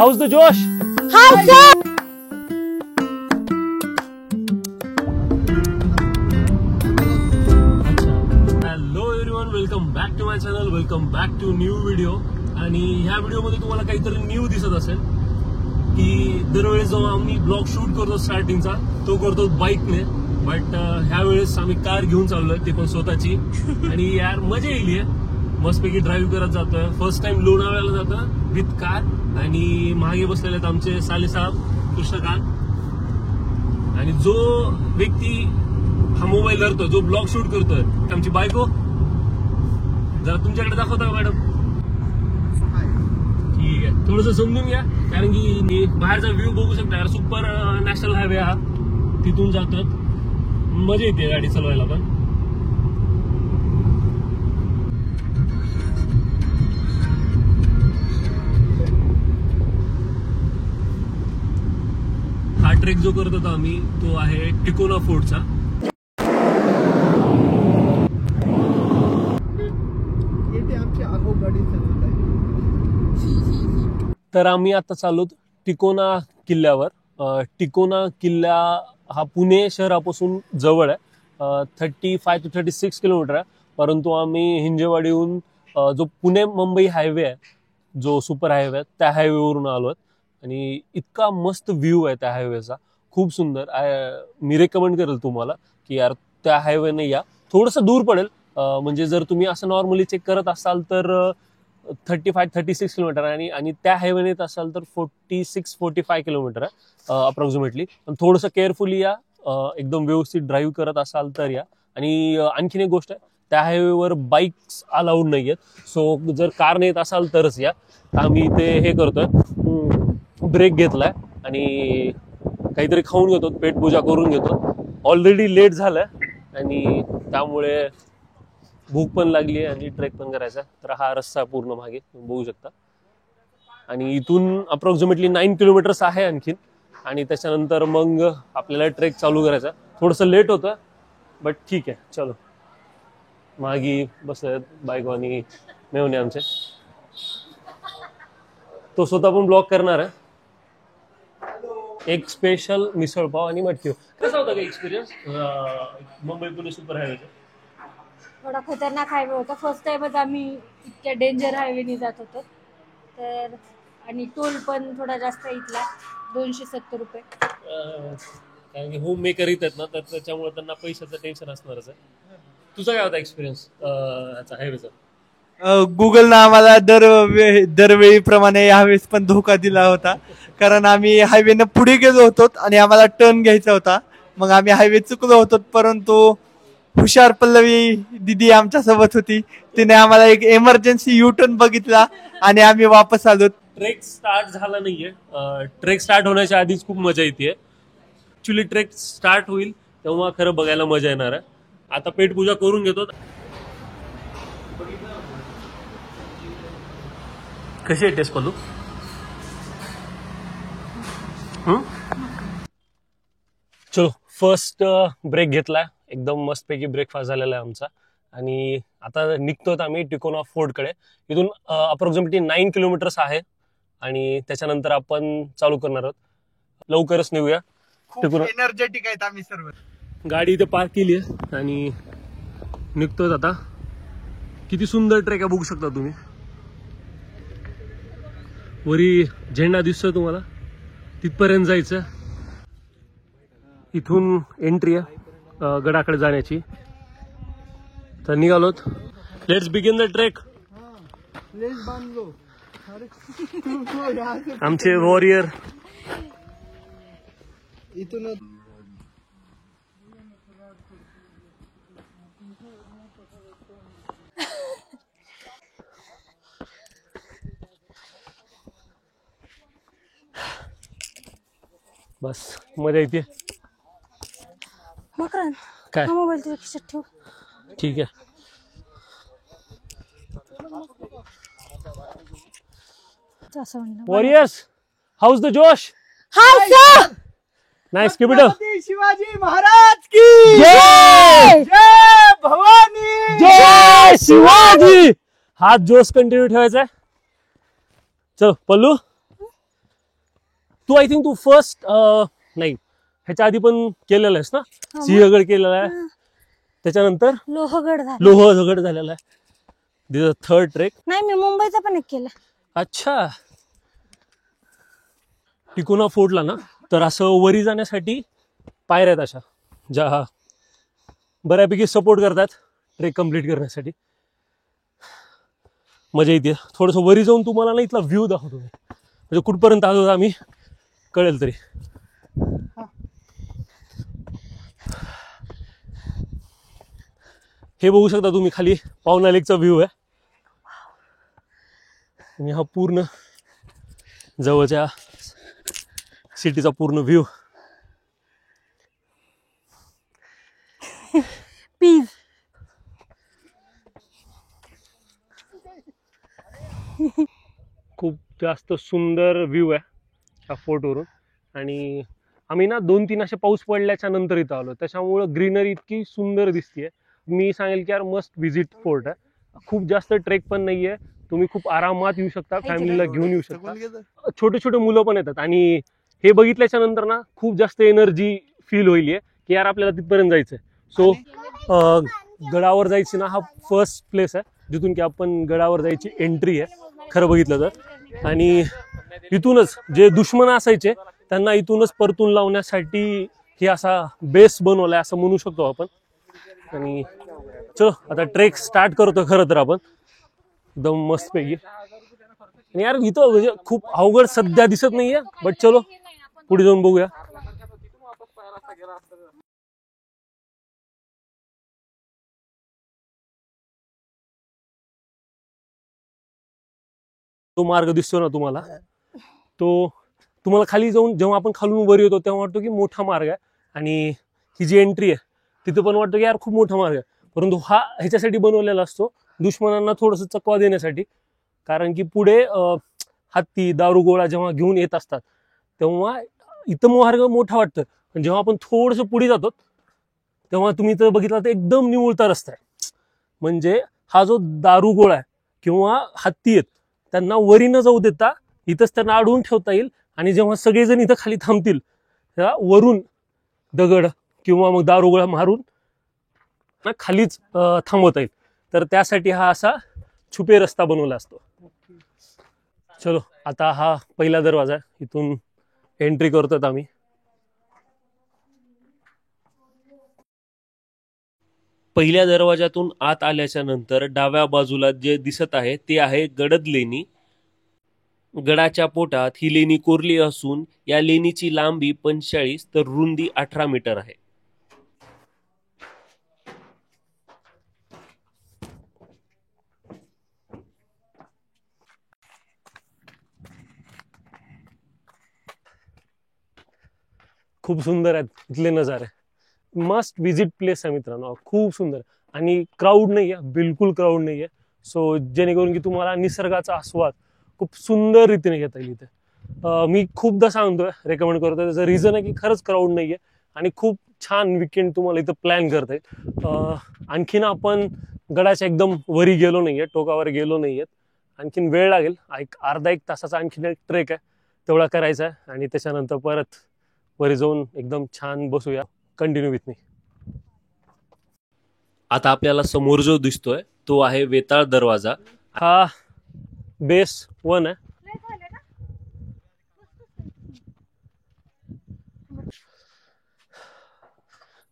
How's the Josh? How's the? Hello everyone, welcome back to my channel, welcome back to new video. आणि ह्या video मध्ये तुम्हाला काहीतरी new दिसत असेल की दरवेळेस जो आम्ही ब्लॉग शूट करतो स्टार्टिंगचा तो करतो बाईकने, बट ह्या वेळेस आम्ही कार घेऊन चाललोय, ती पण स्वतःची. आणि यार मजा येईल, मस्तपैकी ड्राईव्ह करत जातोय. फर्स्ट टाइम लोणावळ्याला जातं विथ कार. आणि मागे बसलेले आहेत आमचे साले साहेब कृष्णकांत. आणि जो व्यक्ती हा मोबाईल धरतो, जो ब्लॉग शूट करतोय, आमची बायको. जरा तुमच्याकडे दाखवता का मॅडम? ठीक आहे, थोडंसं समजून घ्या, कारण की बाहेरचा व्ह्यू बघू शकता यार. सुपर नॅशनल हायवे हा, तिथून जातात, मजा येते गाडी चालवायला पण. हा ट्रेक जो करत होतो आम्ही तो आहे टिकोना फोर्टचा. तर आम्ही आता चाललो टिकोना किल्ल्यावर. टिकोना किल्ला हा पुणे शहरापासून जवळ आहे, 35 to 36 किलोमीटर आहे. परंतु आम्ही हिंजेवाडीहून जो पुणे मुंबई हायवे आहे, जो सुपर हायवे आहे, त्या हायवेवरून आलो आहे. आणि इतका मस्त व्ह्यू आहे त्या हायवेचा, खूप सुंदर. मी रेकमेंड करेल तुम्हाला की यार त्या हायवेने या. थोडंसं दूर पडेल, म्हणजे जर तुम्ही असं नॉर्मली चेक करत असाल तर 35-36 किलोमीटर आहे, आणि त्या हायवेने येत असाल तर 46-45 किलोमीटर आहे अप्रॉक्सिमेटली. पण थोडंसं केअरफुली या, एकदम व्यवस्थित ड्राईव्ह करत असाल तर या. आणि आणखीन एक गोष्ट आहे, त्या हायवेवर बाईक्स अलाउड नाही आहेत, सो जर कारने येत असाल तरच या. आम्ही इथे हे करतोय, ब्रेक घेतलाय आणि काहीतरी खाऊन घेतो, पेटपूजा करून घेतो. ऑलरेडी लेट झालंय आणि त्यामुळे भूक पण लागली आहे आणि ट्रेक पण करायचा. तर हा रस्ता पूर्ण मागे बघू शकता. आणि इथून अप्रॉक्सिमेटली 9 किलोमीटर्स आहे आणखीन. आणि त्याच्यानंतर मग आपल्याला ट्रेक चालू करायचा. थोडंसं लेट होतं, बट ठीक आहे, चलो. मागे बसत बायको आणि मेवणे आमचे. तो स्वतः पण ब्लॉग करणार आहे. एक स्पेशल मिसळपाव आणि मटकी. कसा होता का एक्सपिरियन्स मुंबई पुणे सुपर हायवेचा? थोडा खतरनाक हायवे होता. फर्स्ट टाइमच आम्ही इतक्या डेंजर हायवेने जात होतो. तर आणि टोल पण थोडा जास्त इथला, 270 रुपये. कारण की होम मेकर येतात ना, तर त्याच्यामुळे त्यांना पैशाचं टेन्शन असणारच आहे. तुझा काय होता एक्सपिरियन्स हायवेचा? गुगलनं आम्हाला दरवेळीप्रमाणे यावेळेस पण धोका दिला होता, कारण आम्ही हायवेनं पुढे गेलो होतो आणि आम्हाला टर्न घ्यायचा होता. मग आम्ही हायवे चुकलो होतो, परंतु हुशार पल्लवी दिदी आमच्या सोबत होती. तिने आम्हाला एक इमर्जन्सी यू टर्न बघितला आणि आम्ही वापस आलो. ट्रेक स्टार्ट झाला नाहीये. ट्रेक स्टार्ट होण्याच्या आधीच खूप मजा येते. ऍक्च्युली ट्रेक स्टार्ट होईल तेव्हा खरं बघायला मजा येणार आहे. आता पेटपूजा करून घेतो. कशी आहे टेस्ट पल्लू? चलो, फर्स्ट ब्रेक घेतलाय, एकदम मस्तपैकी ब्रेकफास्ट झालेला आहे आमचा. आणि आता निघतोय आम्ही टिकोना फोर्टकडे. इथून अप्रॉक्सिमेटली 9 किलोमीटर्स आहे आणि त्याच्यानंतर आपण चालू करणार आहोत. लवकरच निघूया. टिकोना एनर्जेटिक आहेत आम्ही सर्व. गाडी इथे पार्क केली आहे आणि निघतोय आता. किती सुंदर ट्रेक आहे बघू शकता तुम्ही. वरी झेंडा दिसतोय तुम्हाला, तिथपर्यंत जायचं. इथून एंट्री आहे गडाकडे जाण्याची. तर निघालोत. Let's begin the trek. आमचे वॉरियर इथून बस मजा येते. मकरन काय मोबाईल तुझ्या खिशात ठेव. ठीक आहे. वॉरियर्स, हाऊज द जोश? Hi sir. Nice, keep it up. Shivaji Maharaj की जय. जय भवानी. जय शिवाजी. हात जोश कंटिन्यू ठेवायचा आहे. चल पल्लू, तू आय थिंक तू फर्स्ट नाही ह्याच्या आधी पण केलेलं आहेस ना, सिंहगड केलेला आहे, त्याच्यानंतर लोहगड झाला. लोहगड झालेला आहे. दिस थर्ड ट्रेक. नाही, मी मुंबईचा पण एक केला. अच्छा. टिकोना फोर्टला ना तर असं वरी जाण्यासाठी पायऱ्या आहेत अशा, ज्या बऱ्यापैकी सपोर्ट करतात ट्रेक कम्प्लीट करण्यासाठी. मजा येते. थोडंसं वरी जाऊन तुम्हाला ना इथला व्ह्यू दाखवतो मी, म्हणजे कुठपर्यंत आलो आम्ही कळेल तरी. हे बघू शकता तुम्ही खाली पावना लेकचा व्ह्यू आहे आणि हा पूर्ण जवळच्या सिटीचा पूर्ण व्ह्यू. पीज खूप जास्त सुंदर व्ह्यू आहे त्या फोर्टवरून. आणि आम्ही ना 2-3 असे पाऊस पडल्याच्या नंतर इथं आलो, त्याच्यामुळं ग्रीनरी इतकी सुंदर दिसतीये. मी सांगेल की यार मस्ट व्हिजिट फोर्ट आहे. खूप जास्त ट्रेक पण नाहीये, तुम्ही खूप आरामात येऊ शकता, फॅमिलीला घेऊन येऊ शकता. छोटे छोटे मुलं पण येतात आणि हे बघितल्याच्या नंतर ना खूप जास्त एनर्जी फील होईल की यार आपल्याला तिथपर्यंत जायचंय. सो गडावर जायची ना हा फर्स्ट प्लेस आहे जिथून की आपण गडावर जायची एंट्री आहे खरं बघितलं तर. आणि इथूनच जे दुश्मन असायचे त्यांना इथूनच परतून लावण्यासाठी हे असा बेस बनवलाय असं म्हणू शकतो आपण. आणि चलो आता ट्रेक स्टार्ट करतो खरं तर आपण एकदम मस्त पैकी. आणि यार इथं म्हणजे खूप अवघड सध्या दिसत नाहीये, बट चलो पुढे जाऊन बघूया. तो मार्ग दिसतो ना तुम्हाला, तो तुम्हाला खाली जाऊन जेव्हा आपण खालून वर येतो तेव्हा वाटतो की मोठा मार्ग आहे, आणि ही जी एंट्री आहे तिथे पण वाटतं की यार खूप मोठा मार्ग आहे, परंतु हा ह्याच्यासाठी बनवलेला असतो दुश्मनांना थोडस चकवा देण्यासाठी. कारण की पुढे हत्ती दारुगोळा जेव्हा घेऊन येत असतात तेव्हा इथं मार्ग मोठा वाटतं, पण जेव्हा आपण थोडस पुढे जातो तेव्हा तुम्ही इथं बघितला तर एकदम निमुळता रस्ता आहे. म्हणजे हा जो दारुगोळा आहे किंवा हत्ती आहेत त्यांना वरी न जाऊ देता इथंच त्यांना अडवून ठेवता येईल, आणि जेव्हा सगळेजण इथं खाली थांबतील तेव्हा वरून दगड किंवा मग दारुगोळा मारून खालीच थांबवता येईल. तर त्यासाठी हा असा छुपे रस्ता बनवला असतो. चलो आता हा पहिला दरवाजा आहे, इथून एंट्री करतोय आम्ही. पहिल्या दरवाजातून आत आल्याच्या नंतर डाव्या बाजूला जे दिसत आहे ते आहे गडद लेणी. गडाच्या पोटात ही लेणी कोरली असून या लेणीची लांबी 45 तर रुंदी 18 मीटर आहे. खूप सुंदर आहेत इथले नजारे. मस्ट विजिट प्लेस आहे मित्रांनो, खूप सुंदर. आणि क्राऊड नाहीये, बिलकुल क्राऊड नाहीये. सो जेणेकरून की तुम्हाला निसर्गाचा आस्वाद खूप सुंदर रीतीने घेता येईल इथे. मी खूपदा सांगतोय, रेकमेंड करतोय, त्याचं रिझन आहे की खरंच क्राऊड नाहीये आणि खूप छान विकेंड तुम्हाला इथं प्लॅन करता येईल. आणखीन आपण गडाच्या एकदम वरी गेलो नाहीये, टोकावर गेलो नाहीयेत, आणखीन वेळ लागेल. अर्धा एक तासाचा आणखीन एक ट्रेक आहे, तेवढा करायचा आहे आणि त्याच्यानंतर परत वरी जाऊन एकदम छान बसूया. Continue with me. आता आपल्याला समोर जो दिसतोय तो आहे वेताळ दरवाजा. हा बेस 1 आहे.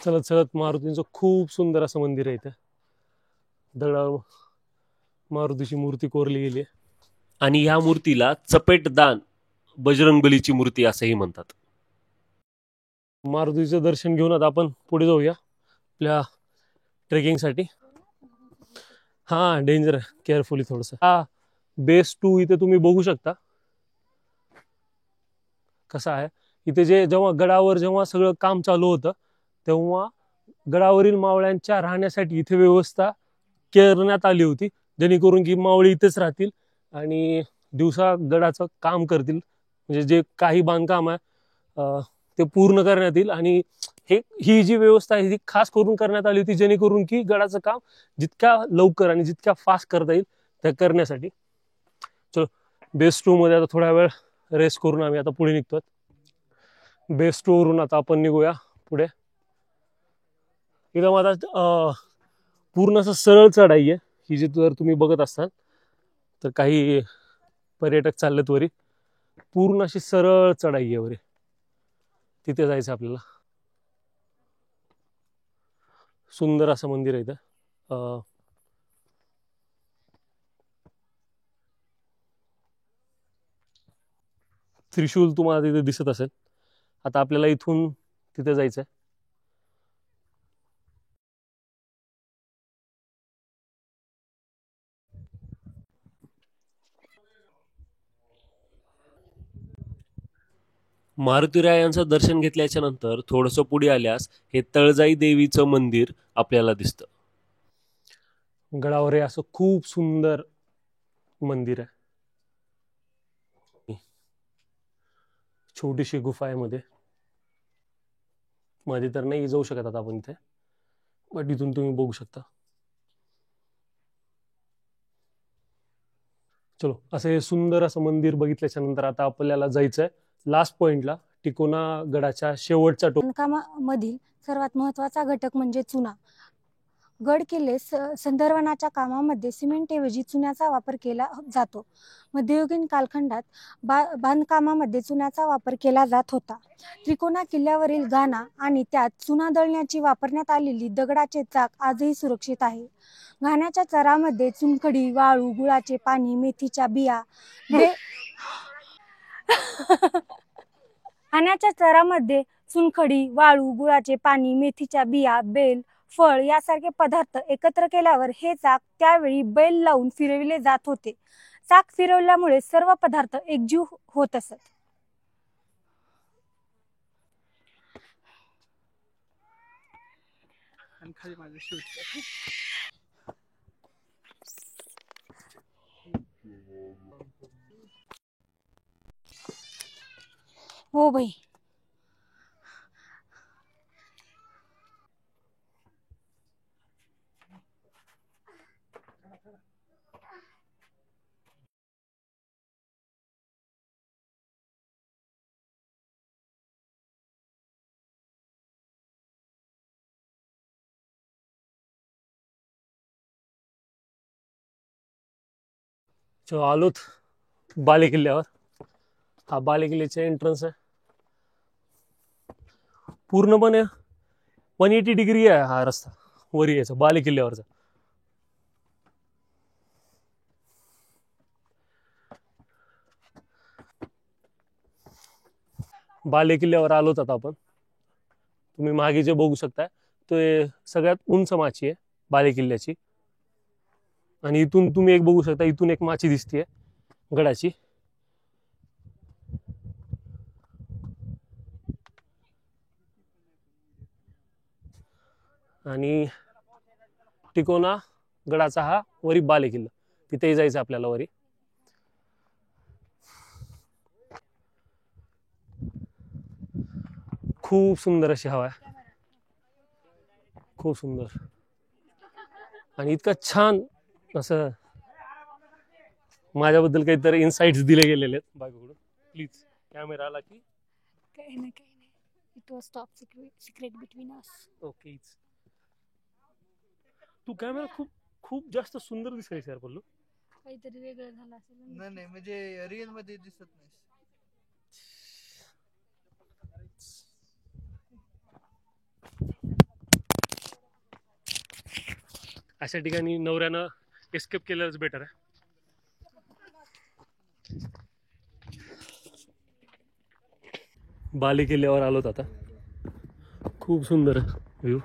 चलत चलत मारुतींचं खूप सुंदर असं मंदिर आहे इथे. दगडावर मारुतीची मूर्ती कोरली गेली आहे आणि ह्या मूर्तीला चपेटदान बजरंगबलीची मूर्ती असंही म्हणतात. मारुतीचं दर्शन घेऊन आता आपण पुढे जाऊया आपल्या ट्रेकिंगसाठी. हा डेंजर आहे, केअरफुली थोडस. हा बेस 2 इथे तुम्ही बघू शकता कसा आहे. इथे जेव्हा गडावर जेव्हा सगळं काम चालू होतं तेव्हा गडावरील मावळ्यांच्या राहण्यासाठी इथे व्यवस्था करण्यात आली होती, जेणेकरून की मावळी इथेच राहतील आणि दिवसा गडाचं काम करतील. म्हणजे जे काही बांधकाम आहे ते पूर्ण करण्यात येईल. आणि ही जी व्यवस्था आहे ती खास करून करण्यात आली होती जेणेकरून की गडाचं काम जितक्या लवकर आणि जितक्या फास्ट करता येईल त्या करण्यासाठी. चलो बेस 2 मध्ये आता थोडा वेळ रेस्ट करून आम्ही आता पुढे निघतोय. बेस्ट वरून आता आपण निघूया पुढे. इथं माझा पूर्ण असं सरळ चढाई आहे ही, जी जर तुम्ही बघत असाल तर काही पर्यटक चाललेत वरी, पूर्ण अशी सरळ चढाई आहे वरी, तिथे जायचं आपल्याला. सुंदर असं मंदिर आहे इथं. त्रिशूल तुम्हाला तिथे दिसत असेल. आता आपल्याला इथून तिथे जायचंय. मारुतीरायांचं दर्शन घेतल्याच्या नंतर थोडंसं पुढे आल्यास हे तळजाई देवीचं मंदिर आपल्याला दिसतं. गडावर हे असं खूप सुंदर मंदिर आहे. छोटीशी गुफा आहे मध्ये तर नाही जाऊ शकत आता आपण इथे, बट इथून तुम्ही बघू शकता. चलो, असं हे सुंदर असं मंदिर बघितल्याच्या नंतर आता आपल्याला जायचंय लास्ट पॉइंटला, टिकोना गडाच्या शेवटच्या बांधकामामधील सर्वात महत्त्वाचा घटक म्हणजे चुना. गड किल्ले संदर्भनाच्या कामामध्ये सिमेंटऐवजी चुन्याचा वापर केला जातो. मध्ययुगीन कालखंडात बांधकामामध्ये चुन्याचा वापर केला जात होता. त्रिकोणा किल्ल्यावरील गाणा आणि त्यात चुना दळण्याची वापरण्यात आलेली दगडाचे चाक आजही सुरक्षित आहे. घाण्याच्या चरामध्ये चुनखडी, वाळू, गुळाचे पाणी, मेथीच्या बिया, घाण्याच्या चरामध्ये चुनखडी, वाळू, गुळाचे पाणी, मेथीच्या बिया, बेल, फळ यासारखे पदार्थ एकत्र केल्यावर हे चाक त्यावेळी बैल लावून फिरविले जात होते. चाक फिरवल्यामुळे सर्व पदार्थ एकजीव होत असत. हो बाई. आलोत बाले किल्ल्यावर. हा बाले किल्ल्याचा एंट्रन्स आहे. पूर्णपणे 180 डिग्री आहे हा रस्ता वरी यायचा बाले किल्ल्यावरचा. बाले किल्ल्यावर आलोत आता आपण. तुम्ही मागे जे बघू शकताय ते सगळ्यात उंच माची आहे बाले किल्ल्याची. आणि इथून तुम्ही एक बघू शकता, इथून एक माची दिसतीये गडाची. आणि टिकोना गडाचा हा वरी बाले किल्ला, तिथेही जायचं आपल्याला वरी. खूप सुंदर अशी हवा आहे, खूप सुंदर. आणि इतकं छान असं माझ्याबद्दल काहीतरी इन्साइट्स दिले गेलेले आहेत बायकोकडून. प्लीज कॅमेरा आला की. काही नाही. It was top secret between us. Okay. तू कॅमेरा खूप खूप जास्त सुंदर दिसायचं यार पल्लू. काहीतरी वेगळं झालं असेल. नाही म्हणजे रिअल मध्ये दिसत नाही. अशा ठिकाणी नवऱ्यानं एस्केप केलेलंच बेटर आहे. बाले किल्ल्यावर आलोत आता. खूप सुंदर व्ह्यू.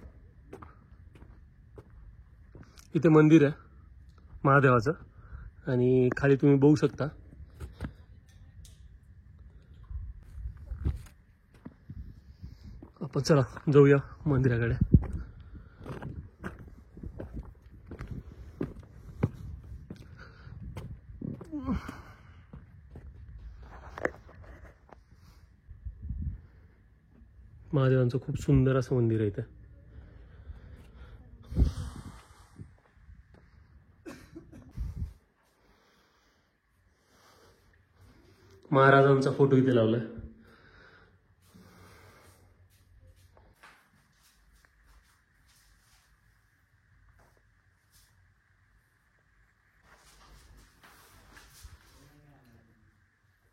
इथे मंदिर आहे महादेवाचं आणि खाली तुम्ही बघू शकता. आपण चला जाऊया मंदिराकडे. महादेवांचं खूप सुंदर असं मंदिर आहे इथे. महाराजांचा फोटो इथे लावलाय.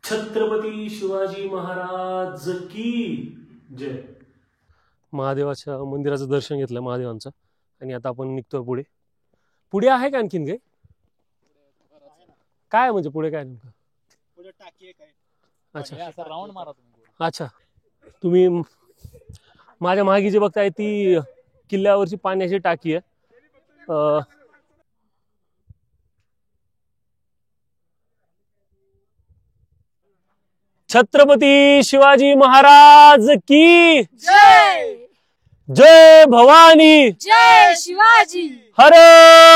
छत्रपती शिवाजी महाराज की जय. महादेवाच्या मंदिराचं दर्शन घेतलं महादेवांचं आणि आता आपण निघतोय पुढे. पुढे आहे का आणखीन काही? काय म्हणजे पुढे काय नेमकं? पुढे टाकी एक आहे. अच्छा असा राऊंड मारा तुम्ही. अच्छा. तुम्ही माझ्या मागे जी बघताय ती किल्ल्यावरची पाण्याची टाकी आहे. छत्रपती शिवाजी महाराज की जय जय भवानी जय शिवाजी हर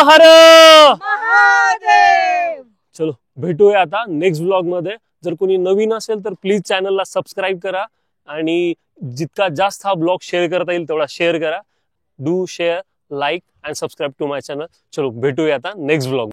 हर. महादेव. चलो भेटूया आता नेक्स्ट व्लॉग मध्ये. जर कोणी नवीन असेल तर प्लीज चॅनलला सबस्क्राईब करा आणि जितका जास्त हा ब्लॉग शेअर करता येईल तेवढा शेअर करा. Do share, like and subscribe to my channel. चलो भेटूया आता नेक्स्ट व्लॉग.